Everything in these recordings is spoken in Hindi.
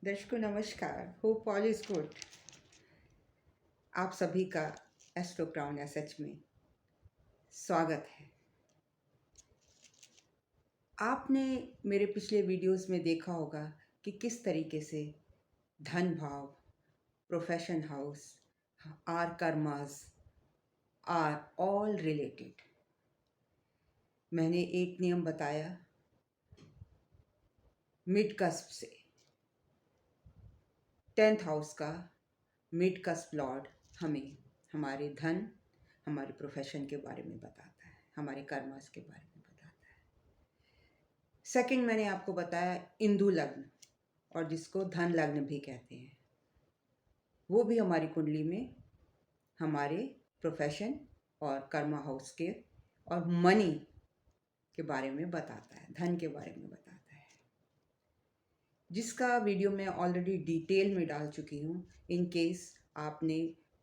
दर्शकों नमस्कार। Hope all is good. आप सभी का एस्ट्रो क्राउन एसएच में स्वागत है। आपने मेरे पिछले वीडियोस में देखा होगा कि किस तरीके से धन भाव, profession house, are karmas are all related. मैंने एक नियम बताया मिड कस्प से 10th हाउस का मिड कस्प लॉर्ड हमें हमारे धन, हमारे प्रोफेशन के बारे में बताता है, हमारे कर्मास के बारे में बताता है। सेकंड मैंने आपको बताया इंदु लग्न, और जिसको धन लग्न भी कहते हैं, वो भी हमारी कुंडली में हमारे प्रोफेशन और कर्मा हाउस के और मनी के बारे में बताता है, धन के बारे में बताता है, जिसका वीडियो मैं ऑलरेडी डिटेल में डाल चुकी हूँ। इन केस आपने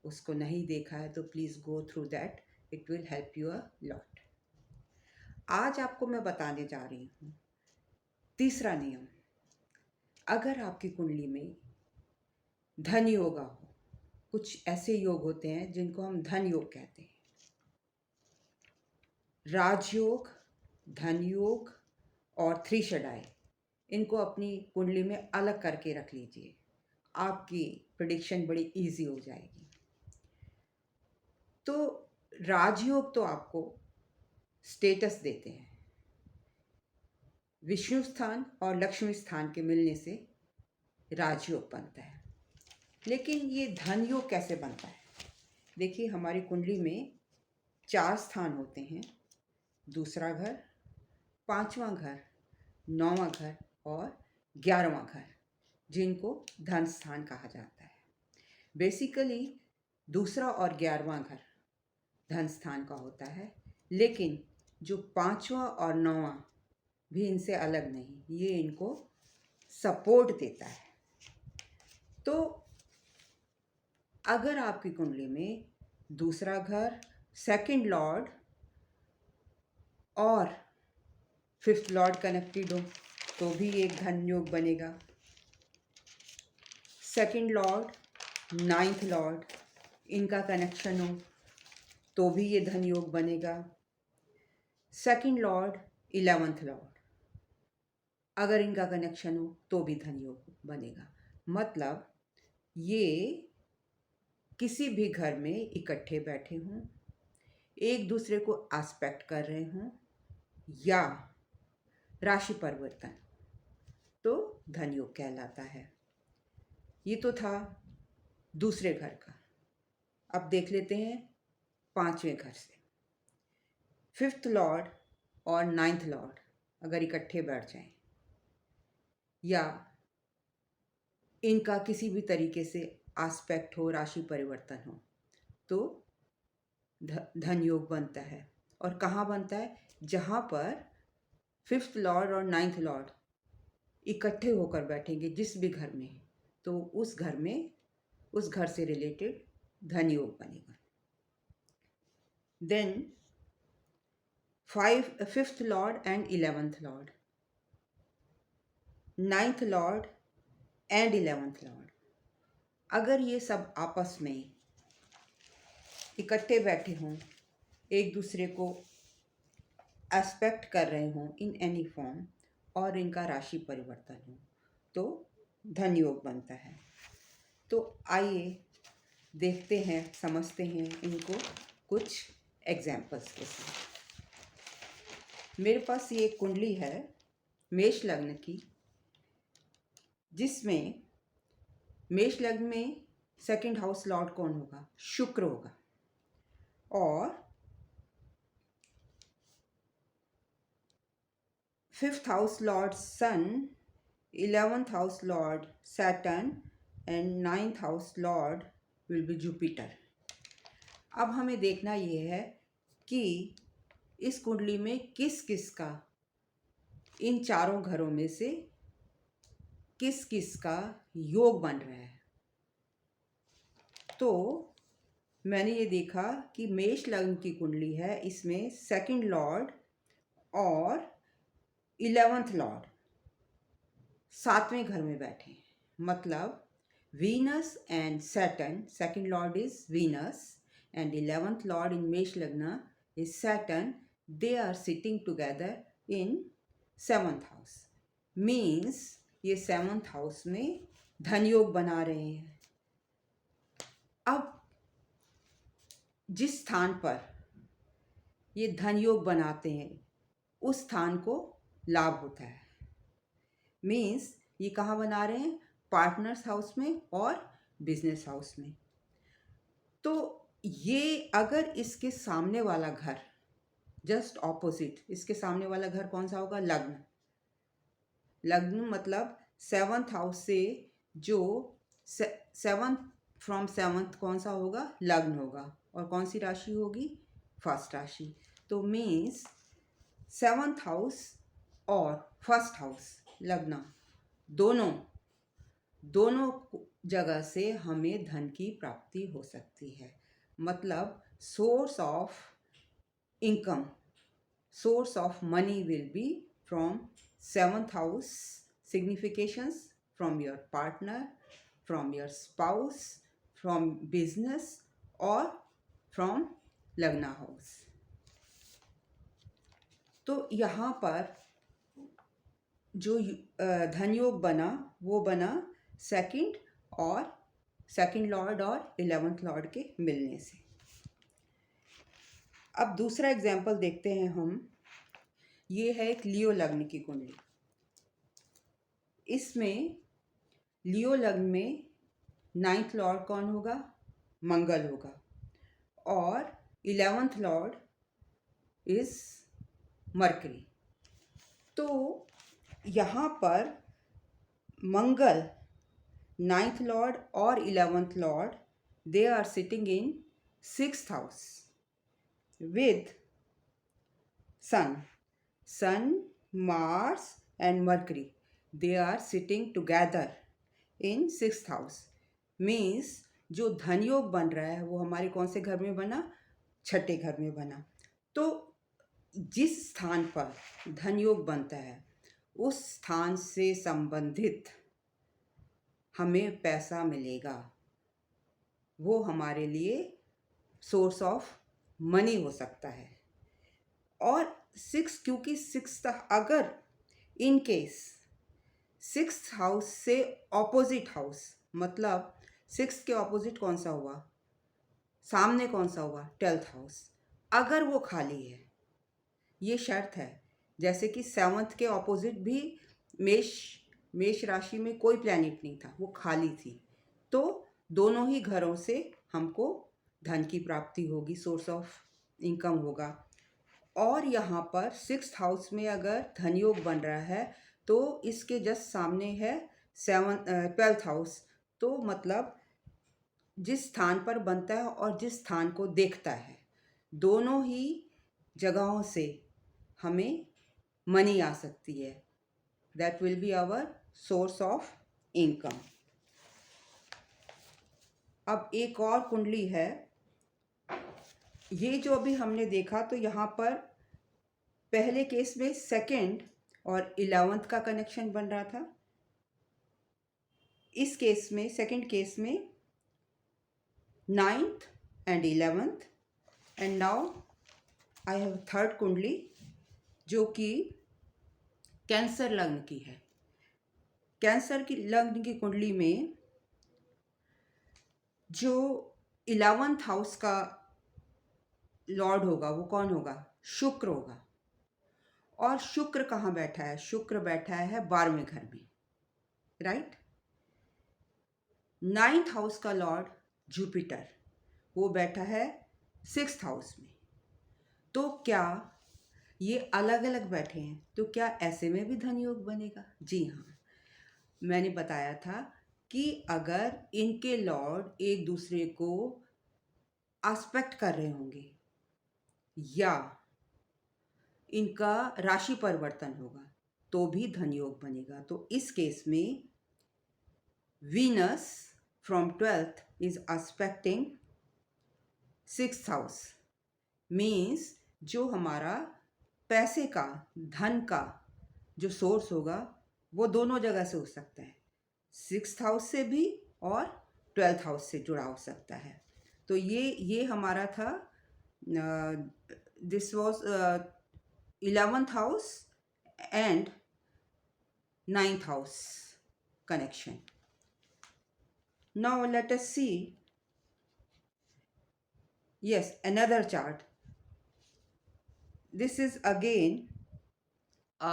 उसको नहीं देखा है तो please go through that, it will help you a lot. आज आपको मैं बताने जा रही हूँ तीसरा नियम। अगर आपकी कुंडली में धन योग हो, कुछ ऐसे योग होते हैं जिनको हम धन योग कहते हैं, राजयोग, धन योग और थ्रीशडाई, इनको अपनी कुंडली में अलग करके रख लीजिए। आपकी प्रेडिक्शन बड़ी इजी हो जाएगी। तो राजयोग तो आपको स्टेटस देते हैं, विष्णु स्थान और लक्ष्मी स्थान के मिलने से राजयोग बनता है। लेकिन ये धन योग कैसे बनता है? देखिए, हमारी कुंडली में 4 स्थान होते हैं, दूसरा घर, 5वां घर, 9वां घर और 11वां घर, जिनको धन स्थान कहा जाता है। बेसिकली दूसरा और 11वां घर धन स्थान का होता है, लेकिन जो 5वां और 9वां भी इनसे अलग नहीं, ये इनको सपोर्ट देता है। तो अगर आपकी कुंडली में दूसरा घर, सेकंड लॉर्ड और 5th लॉर्ड कनेक्टेड हो तो भी एक धन योग बनेगा। सेकंड लॉर्ड, 9th लॉर्ड, इनका कनेक्शन हो तो भी ये धन योग बनेगा। सेकंड लॉर्ड, 11th लॉर्ड, अगर इनका कनेक्शन हो तो भी धन योग बनेगा। मतलब ये किसी भी घर में इकट्ठे बैठे हों, एक दूसरे को एस्पेक्ट कर रहे हों, या राशि परिवर्तन, तो धन योग कहलाता है। ये तो था दूसरे घर का। अब देख लेते हैं 5वें घर से। 5th लॉर्ड और 9th लॉर्ड अगर इकट्ठे बैठ जाएं, या इनका किसी भी तरीके से एस्पेक्ट हो, राशि परिवर्तन हो, तो धन योग बनता है। और कहाँ बनता है? जहाँ पर 5th लॉर्ड और 9th लॉर्ड इकट्ठे होकर बैठेंगे जिस भी घर में, तो उस घर में, उस घर से रिलेटेड धन योग बनेगा। Then 5th lord and 11th lord, 9th lord and 11th lord, अगर ये सब आपस में इकट्ठे बैठे हों, एक दूसरे को एस्पेक्ट कर रहे हों इन एनी फॉर्म, और इनका राशि परिवर्तन हो, तो धन योग बनता है। तो आइए देखते हैं, समझते हैं इनको कुछ एग्जाम्पल्स के साथ। मेरे पास ये एक कुंडली है मेष लग्न की, जिसमें मेष लग्न में सेकंड हाउस लॉर्ड कौन होगा? शुक्र होगा। और 5th house lord sun, 11th house lord Saturn and 9th house lord will be Jupiter. अब हमें देखना ये है कि इस कुंडली में किस किस का, इन चारों घरों में से किस किस का योग बन रहा है। तो मैंने ये देखा कि मेष लग्न की कुंडली है, इसमें सेकंड लॉर्ड और 11th लॉर्ड 7वें घर में बैठे हैं। मतलब Venus and Saturn, second lord is Venus and 11th lord in Mesh Lagna is Saturn. They are sitting together in 7th house. Means ये 7th house में धन योग बना रहे हैं. अब जिस स्थान पर ये धन योग बनाते हैं उस स्थान को लाभ होता है. मीन्स ये कहाँ बना रहे हैं? पार्टनर्स हाउस में और बिजनेस हाउस में. तो ये अगर इसके सामने वाला घर जस्ट ऑपोजिट, इसके सामने वाला घर कौन सा होगा? लग्न. लग्न मतलब 7th हाउस से जो 7th फ्रॉम 7th कौन सा होगा? लग्न होगा. और कौन सी राशि होगी? फर्स्ट राशि. तो मीन्स 7th हाउस और फर्स्ट हाउस लग्न दोनों जगह से हमें धन की प्राप्ति हो सकती है. मतलब source of income, source of money will be from 7th house. Significations from your partner, from your spouse, from business or from Lagna house. तो यहाँ पर जो धन योग बना वो बना सेकंड लॉर्ड और 11th लॉर्ड के मिलने से. अब दूसरा एग्जाम्पल देखते हैं हम. ये है एक लियो लग्न की कुंडली. इसमें लियो लग्न में 9th लॉर्ड कौन होगा? मंगल होगा. और 11th लॉर्ड इज मरकरी. तो यहाँ पर मंगल 9th लॉर्ड और 11th lord they are sitting in 6th house with sun, Mars and Mercury. They are sitting together in 6th house. Means जो धन योग बन रहा है वो हमारे कौन से घर में बना? छठे घर में बना. तो जिस स्थान पर धन योग बनता है उस स्थान से संबंधित हमें पैसा मिलेगा. वो हमारे लिए सोर्स ऑफ मनी हो सकता है. और 6 क्योंकि 6 अगर इन केस 6th हाउस से ऑपोजिट हाउस, मतलब 6 के ऑपोजिट कौन सा हुआ? सामने कौन सा हुआ? 12th house. अगर वो खाली है, ये शर्त है. जैसे कि 7th के ऑपोजिट भी मेष राशि में कोई प्लैनेट नहीं था, वो खाली थी. तो दोनों ही घरों से हमको धन की प्राप्ति होगी, सोर्स ऑफ इनकम होगा. और यहाँ पर 6th हाउस में अगर धन योग बन रहा है तो इसके जस्ट सामने है 12th हाउस. तो मतलब जिस स्थान पर बनता है और जिस स्थान को देखता है दोनों ही जगहों से हमें मनी आ सकती है. That will be our source of income. अब एक और कुंडली है. ये जो अभी हमने देखा तो यहाँ पर पहले केस में 2nd और 11th का कनेक्शन बन रहा था. इस केस में 2nd केस में 9th and 11th. And now I have 3rd कुंडली जो कि कैंसर लग्न की है. कैंसर की लग्न की कुंडली में जो 11th हाउस का लॉर्ड होगा वो कौन होगा? शुक्र होगा. और शुक्र कहाँ बैठा है? शुक्र बैठा है 12वें घर में. राइट. 9th हाउस का लॉर्ड जुपिटर वो बैठा है 6th हाउस में. तो क्या ये अलग अलग बैठे हैं तो क्या ऐसे में भी धन योग बनेगा? जी हाँ, मैंने बताया था कि अगर इनके लॉर्ड एक दूसरे को एस्पेक्ट कर रहे होंगे या इनका राशि परिवर्तन होगा तो भी धन योग बनेगा. तो इस केस में Venus from 12th is expecting 6th house. Means जो हमारा पैसे का, धन का जो सोर्स होगा वो दोनों जगह से हो सकता है. सिक्स्थ हाउस से भी और ट्वेल्थ हाउस से जुड़ा हो सकता है। तो ये हमारा था, this was 11th house and 9th house connection. Now let us see, yes, another chart. This is again a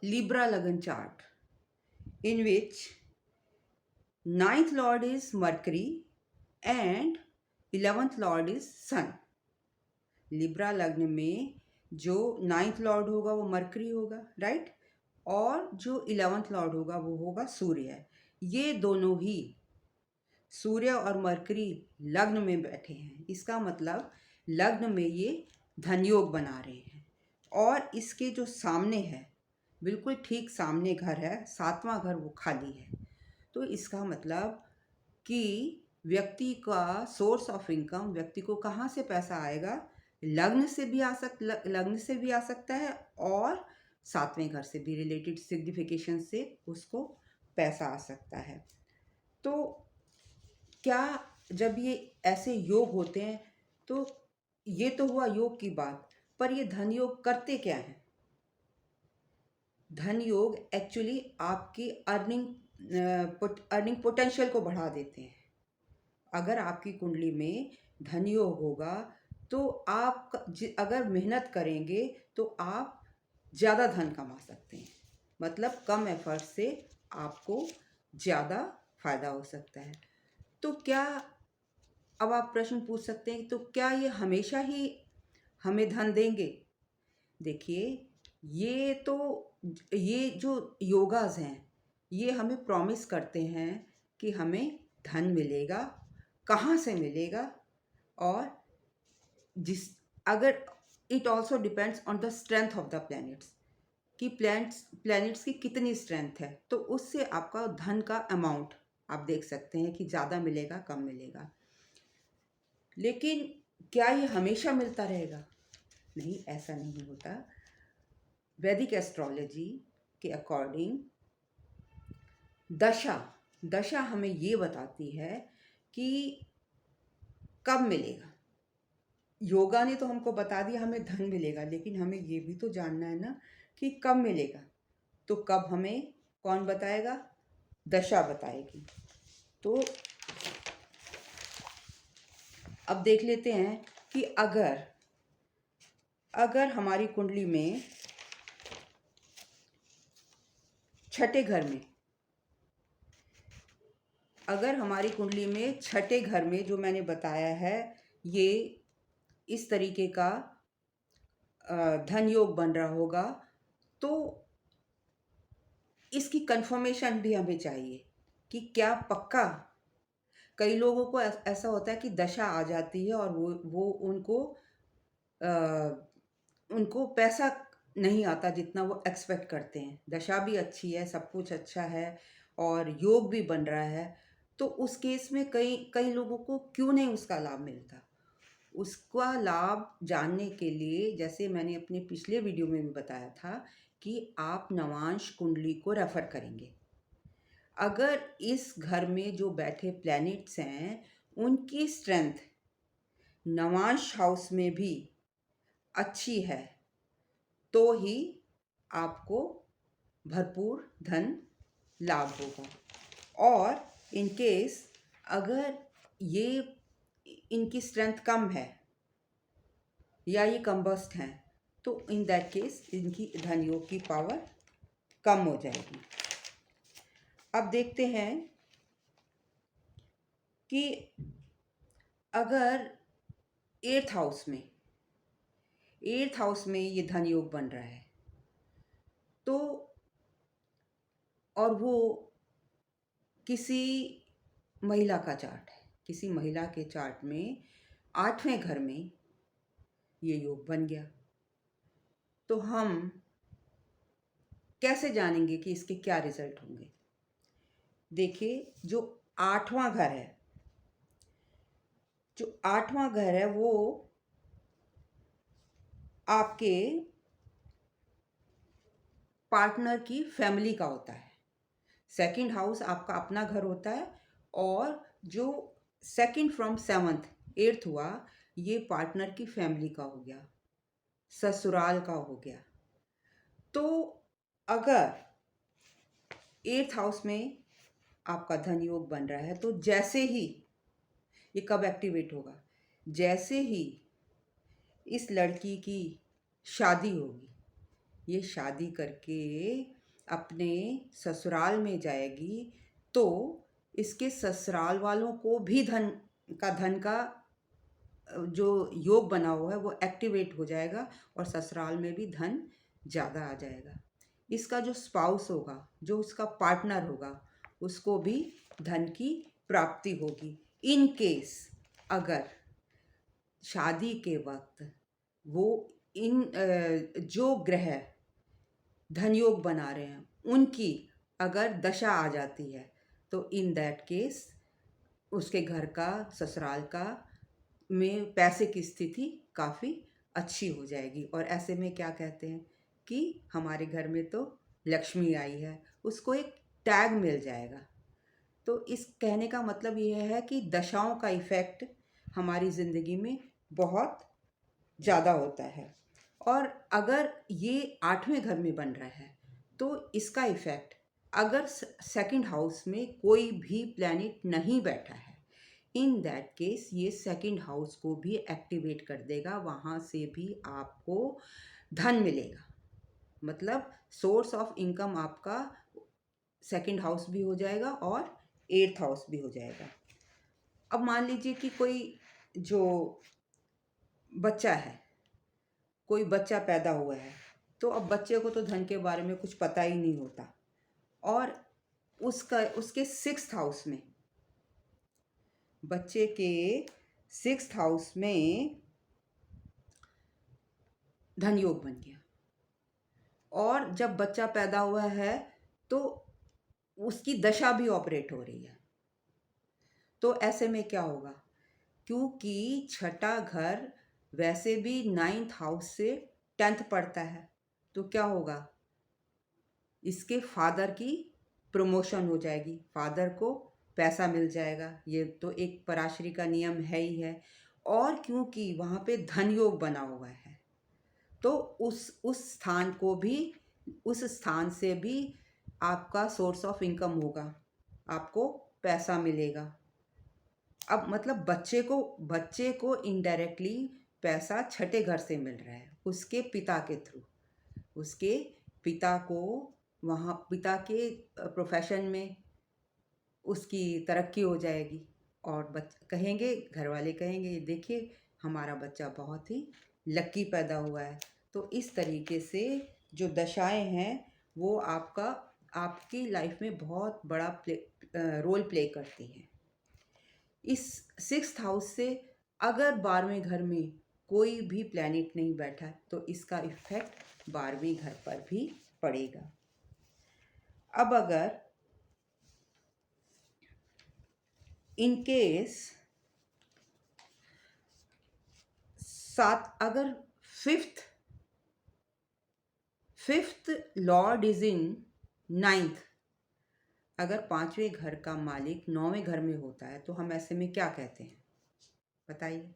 Libra Lagan chart in which ninth lord is Mercury and 11th lord is Sun. Libra लग्न में जो नाइन्थ लॉर्ड होगा वो मरकरी होगा, राइट, और जो 11th लॉर्ड होगा वो होगा सूर्य। ये दोनों ही सूर्य और मरकरी लग्न में बैठे हैं, इसका मतलब लग्न में ये धनयोग बना रहे हैं। और इसके जो सामने है, बिल्कुल ठीक सामने घर है, 7वां घर वो खाली है। तो इसका मतलब कि व्यक्ति का सोर्स ऑफ इनकम, व्यक्ति को कहाँ से पैसा आएगा, लग्न से भी आ सकता है और 7वें घर से भी रिलेटेड सिग्निफिकेशन से उसको पैसा आ सकता है। तो क्या जब ये ऐसे योग होते हैं, तो ये तो हुआ योग की बात, पर ये धन योग करते क्या हैं? धन योग एक्चुअली आपकी अर्निंग पोटेंशियल को बढ़ा देते हैं। अगर आपकी कुंडली में धन योग होगा तो आप अगर मेहनत करेंगे तो आप ज़्यादा धन कमा सकते हैं, मतलब कम एफर्ट से आपको ज़्यादा फायदा हो सकता है। तो क्या, अब आप प्रश्न पूछ सकते हैं, तो क्या ये हमेशा ही हमें धन देंगे? देखिए, ये जो योगाज हैं ये हमें प्रॉमिस करते हैं कि हमें धन मिलेगा, कहाँ से मिलेगा, और जिस अगर it also depends on the strength of the planets, कि प्लैनेट्स की कितनी स्ट्रेंथ है, तो उससे आपका धन का अमाउंट आप देख सकते हैं कि ज़्यादा मिलेगा, कम मिलेगा। लेकिन क्या ये हमेशा मिलता रहेगा? नहीं, ऐसा नहीं होता। वैदिक एस्ट्रोलॉजी के अकॉर्डिंग दशा हमें ये बताती है कि कब मिलेगा। योगा ने तो हमको बता दिया हमें धन मिलेगा, लेकिन हमें ये भी तो जानना है ना कि कब मिलेगा। तो कब हमें कौन बताएगा? दशा बताएगी। तो अब देख लेते हैं कि अगर हमारी कुंडली में छठे घर में, अगर हमारी कुंडली में छठे घर में जो मैंने बताया है ये इस तरीके का धन योग बन रहा होगा, तो इसकी कंफर्मेशन भी हमें चाहिए कि क्या पक्का। कई लोगों को ऐसा होता है कि दशा आ जाती है और वो उनको पैसा नहीं आता जितना वो एक्सपेक्ट करते हैं। दशा भी अच्छी है, सब कुछ अच्छा है और योग भी बन रहा है, तो उस केस में कई कई लोगों को क्यों नहीं उसका लाभ मिलता। उसका लाभ जानने के लिए, जैसे मैंने अपने पिछले वीडियो में भी बताया था, कि आप नवांश कुंडली को रेफर करेंगे। अगर इस घर में जो बैठे प्लैनेट्स हैं उनकी स्ट्रेंथ नवांश हाउस में भी अच्छी है, तो ही आपको भरपूर धन लाभ होगा। और इन केस अगर ये इनकी स्ट्रेंथ कम है या ये कम्बस्ट हैं, तो इन दैट केस इनकी धन योग की पावर कम हो जाएगी। अब देखते हैं कि अगर एट्थ हाउस में ये धन योग बन रहा है, तो और वो किसी महिला का चार्ट है, किसी महिला के चार्ट में 8वें घर में ये योग बन गया, तो हम कैसे जानेंगे कि इसके क्या रिजल्ट होंगे? देखिए, जो 8वां घर है वो आपके पार्टनर की फैमिली का होता है। सेकंड हाउस आपका अपना घर होता है, और जो सेकंड फ्रॉम सेवंथ, एट्थ हुआ, ये पार्टनर की फैमिली का हो गया, ससुराल का हो गया। तो अगर एट्थ हाउस में आपका धन योग बन रहा है, तो जैसे ही ये कब एक्टिवेट होगा, जैसे ही इस लड़की की शादी होगी, ये शादी करके अपने ससुराल में जाएगी, तो इसके ससुराल वालों को भी धन का जो योग बना हुआ है वो एक्टिवेट हो जाएगा, और ससुराल में भी धन ज़्यादा आ जाएगा। इसका जो स्पाउस होगा, जो उसका पार्टनर होगा, उसको भी धन की प्राप्ति होगी। इन केस अगर शादी के वक्त वो जो ग्रह धन योग बना रहे हैं उनकी अगर दशा आ जाती है, तो इन दैट केस उसके घर का, ससुराल का में पैसे की स्थिति काफ़ी अच्छी हो जाएगी। और ऐसे में क्या कहते हैं कि हमारे घर में तो लक्ष्मी आई है, उसको एक टैग मिल जाएगा। तो इस कहने का मतलब ये है कि दशाओं का इफ़ेक्ट हमारी ज़िंदगी में बहुत ज़्यादा होता है। और अगर ये आठवें घर में बन रहा है, तो इसका इफ़ेक्ट, अगर सेकंड हाउस में कोई भी प्लैनेट नहीं बैठा है, इन दैट केस ये सेकंड हाउस को भी एक्टिवेट कर देगा, वहाँ से भी आपको धन मिलेगा। मतलब सोर्स ऑफ इनकम आपका सेकंड हाउस भी हो जाएगा और एट्थ हाउस भी हो जाएगा। अब मान लीजिए कि कोई जो बच्चा है, कोई बच्चा पैदा हुआ है, तो अब बच्चे को तो धन के बारे में कुछ पता ही नहीं होता, और उसके सिक्स्थ हाउस में, बच्चे के सिक्स्थ हाउस में धन योग बन गया, और जब बच्चा पैदा हुआ है तो उसकी दशा भी ऑपरेट हो रही है। तो ऐसे में क्या होगा, क्योंकि छठा घर वैसे भी नाइन्थ हाउस से टेंथ पड़ता है, तो क्या होगा, इसके फादर की प्रमोशन हो जाएगी, फादर को पैसा मिल जाएगा। ये तो एक पराशरी का नियम है ही है। और क्योंकि वहाँ पे धन योग बना हुआ है, तो उस स्थान को भी, उस स्थान से भी आपका सोर्स ऑफ इनकम होगा, आपको पैसा मिलेगा। अब मतलब बच्चे को इनडायरेक्टली पैसा छठे घर से मिल रहा है, उसके पिता के थ्रू। उसके पिता को वहाँ, पिता के प्रोफेशन में उसकी तरक्की हो जाएगी, और कहेंगे, घर वाले कहेंगे, देखिए हमारा बच्चा बहुत ही लक्की पैदा हुआ है। तो इस तरीके से जो दशाएं हैं वो आपकी लाइफ में बहुत बड़ा रोल प्ले करती हैं। इस सिक्स्थ हाउस से अगर 12वें घर में कोई भी प्लैनेट नहीं बैठा, तो इसका इफेक्ट 12वें घर पर भी पड़ेगा। अब अगर इन केस अगर fifth Lord is in ninth, अगर पांचवें घर का मालिक 9वें घर में होता है, तो हम ऐसे में क्या कहते हैं बताइए।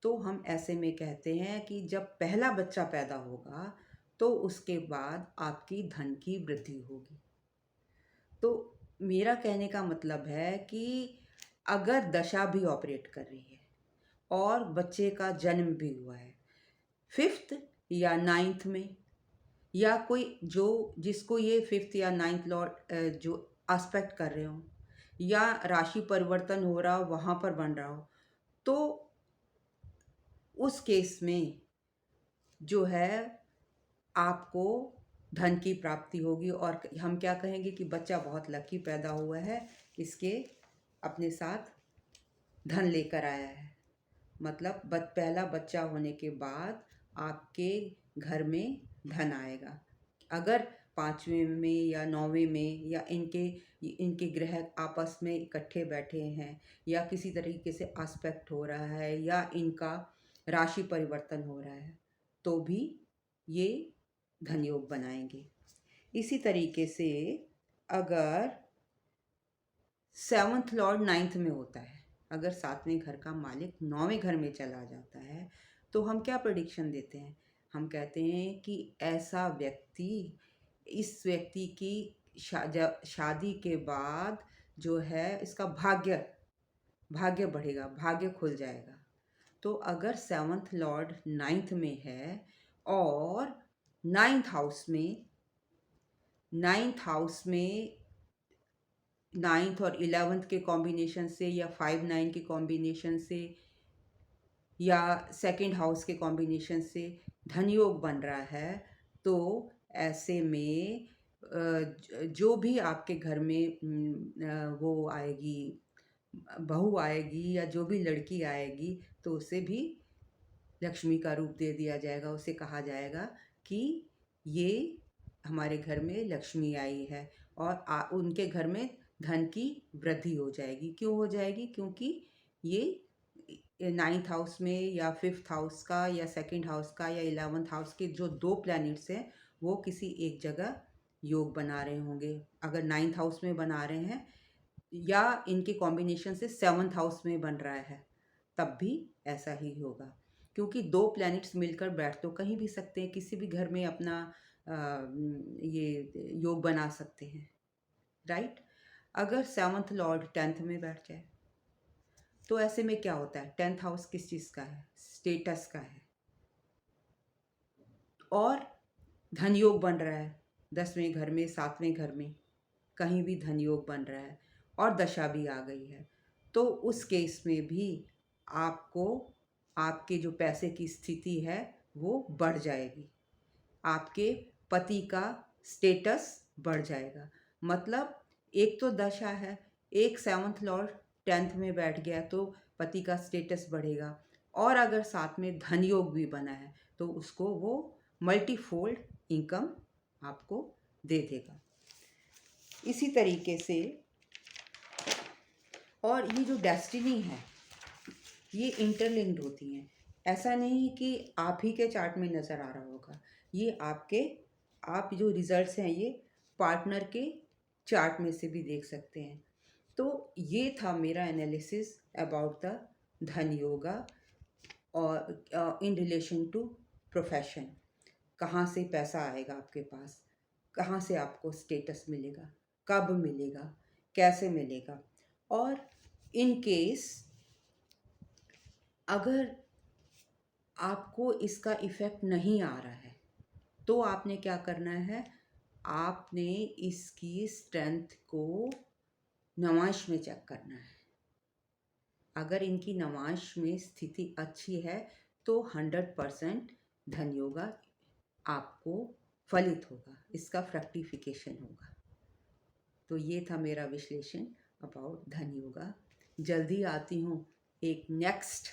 तो हम ऐसे में कहते हैं कि जब पहला बच्चा पैदा होगा, तो उसके बाद आपकी धन की वृद्धि होगी। तो मेरा कहने का मतलब है कि अगर दशा भी ऑपरेट कर रही है और बच्चे का जन्म भी हुआ है फिफ्थ या नाइन्थ में, या कोई जो जिसको ये फिफ्थ या नाइन्थ लॉर्ड जो एस्पेक्ट कर रहे हो, या राशि परिवर्तन हो रहा हो, वहाँ पर बन रहा हो, तो उस केस में जो है आपको धन की प्राप्ति होगी। और हम क्या कहेंगे कि बच्चा बहुत लकी पैदा हुआ है, इसके अपने साथ धन लेकर आया है। मतलब पहला बच्चा होने के बाद आपके घर में धन आएगा। अगर पाँचवें में या 9वें में, या इनके ग्रह आपस में इकट्ठे बैठे हैं, या किसी तरीके से एस्पेक्ट हो रहा है, या इनका राशि परिवर्तन हो रहा है, तो भी ये धन योग बनाएंगे। इसी तरीके से अगर सेवन्थ लॉर्ड नाइन्थ में होता है, अगर सातवें घर का मालिक नौवें घर में चला जाता है, तो हम क्या प्रेडिक्शन देते हैं? हम कहते हैं कि ऐसा व्यक्ति, इस व्यक्ति की शादी के बाद जो है इसका भाग्य भाग्य बढ़ेगा, भाग्य खुल जाएगा। तो अगर सेवन्थ लॉर्ड नाइन्थ में है और नाइन्थ हाउस में नाइन्थ और इलेवेंथ के कॉम्बिनेशन से या 5-9 के कॉम्बिनेशन से या सेकंड हाउस के कॉम्बिनेशन से धन योग बन रहा है, तो ऐसे में जो भी आपके घर में वो आएगी, बहू आएगी या जो भी लड़की आएगी, तो उसे भी लक्ष्मी का रूप दे दिया जाएगा। उसे कहा जाएगा कि ये हमारे घर में लक्ष्मी आई है और उनके घर में धन की वृद्धि हो जाएगी। क्यों हो जाएगी? क्योंकि ये नाइन्थ हाउस में या फिफ्थ हाउस का या सेकंड हाउस का या 11th हाउस के जो 2 प्लैनेट्स हैं, वो किसी एक जगह योग बना रहे होंगे। अगर नाइन्थ हाउस में बना रहे हैं या इनके कॉम्बिनेशन से 7th हाउस में बन रहा है, तब भी ऐसा ही होगा। क्योंकि 2 प्लैनेट्स मिलकर बैठ तो कहीं भी सकते हैं, किसी भी घर में अपना ये योग बना सकते हैं, राइट? अगर 7th लॉर्ड 10th में बैठ जाए, तो ऐसे में क्या होता है? 10th हाउस किस चीज़ का है? स्टेटस का है। और धन योग बन रहा है 10वें घर में, 7वें घर में, कहीं भी धन योग बन रहा है और दशा भी आ गई है, तो उस केस में भी आपको आपके जो पैसे की स्थिति है वो बढ़ जाएगी। आपके पति का स्टेटस बढ़ जाएगा। मतलब एक तो दशा है, एक 7th लॉर्ड 10th में बैठ गया तो पति का स्टेटस बढ़ेगा, और अगर साथ में धन योग भी बना है तो उसको वो मल्टीफोल्ड इनकम आपको दे देगा। इसी तरीके से, और ये जो डेस्टिनी है ये इंटरलिंक्ड होती हैं। ऐसा नहीं कि आप ही के चार्ट में नज़र आ रहा होगा, ये आप जो रिजल्ट्स हैं ये पार्टनर के चार्ट में से भी देख सकते हैं। तो ये था मेरा एनालिसिस अबाउट द धन योगा और इन रिलेशन टू प्रोफेशन। कहाँ से पैसा आएगा आपके पास, कहाँ से आपको स्टेटस मिलेगा, कब मिलेगा, कैसे मिलेगा। और इन केस अगर आपको इसका इफ़ेक्ट नहीं आ रहा है, तो आपने क्या करना है? आपने इसकी स्ट्रेंथ को नवांश में चेक करना है। अगर इनकी नवांश में स्थिति अच्छी है तो 100% धन योगा आपको फलित होगा, इसका फ्रैक्टिफिकेशन होगा। तो ये था मेरा विश्लेषण अबाउट धन योगा। जल्दी आती हूँ एक नेक्स्ट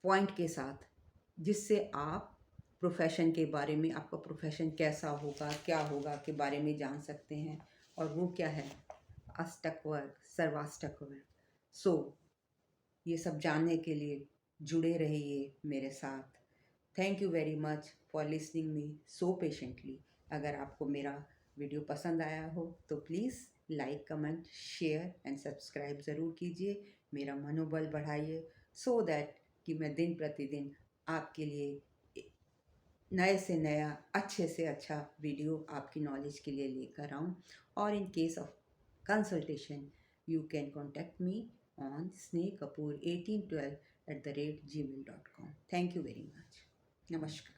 पॉइंट के साथ, जिससे आप प्रोफेशन के बारे में, आपका प्रोफेशन कैसा होगा, क्या होगा के बारे में जान सकते हैं। और वो क्या है? अष्टक वर्ग, सर्वाष्टक वर्ग। सो ये सब जानने के लिए जुड़े रहिए मेरे साथ। Thank you very much for listening me so patiently. अगर आपको मेरा वीडियो पसंद आया हो तो please like, comment, share and subscribe ज़रूर कीजिए। मेरा मनोबल बढ़ाइए, सो दैट कि मैं दिन प्रतिदिन आपके लिए नए से नया, अच्छे से अच्छा वीडियो आपकी नॉलेज के लिए लेकर आऊँ। और in case of consultation you can contact me on snehkapoor1812@gmail.com. Thank you very much. Namaskar.